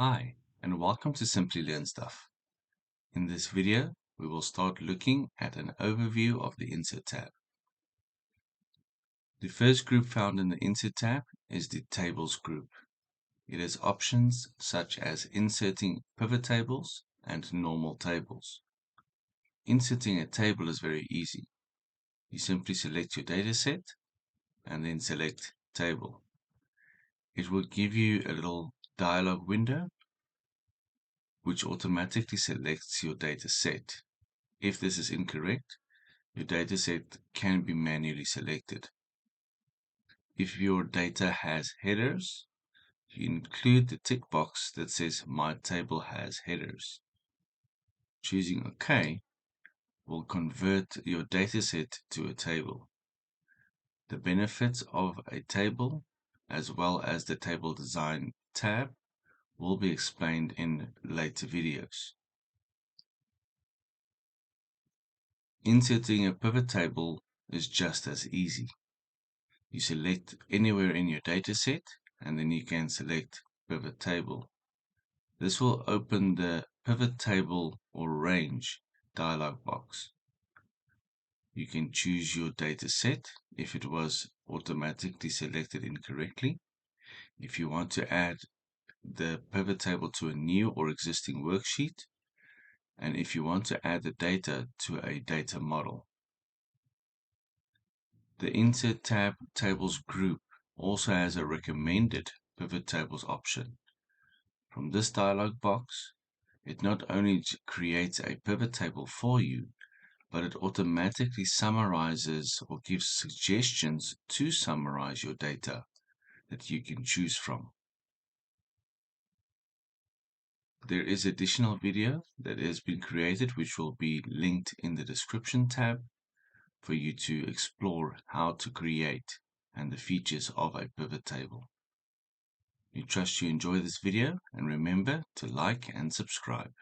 Hi, and welcome to Simply Learn Stuff. In this video, we will start looking at an overview of the Insert tab. The first group found in the Insert tab is the Tables group. It has options such as inserting pivot tables and normal tables. Inserting a table is very easy. You simply select your dataset and then select Table. It will give you a little dialog window which automatically selects your data set. If this is incorrect, your dataset can be manually selected. If your data has headers, you include the tick box that says My table has headers. Choosing OK will convert your dataset to a table. The benefits of a table, as well as the Table Design tab, will be explained in later videos. Inserting a pivot table is just as easy. You select anywhere in your dataset and then you can select pivot table. This will open the pivot table or range dialog box. You can choose your dataset if it was automatically selected incorrectly. If you want to add the pivot table to a new or existing worksheet, and if you want to add the data to a data model. The Insert tab Tables group also has a recommended pivot tables option. From this dialog box, it not only creates a pivot table for you, but it automatically summarizes or gives suggestions to summarize your data that you can choose from. There is additional video that has been created which will be linked in the description tab for you to explore how to create and the features of a pivot table. We trust you enjoy this video and remember to like and subscribe.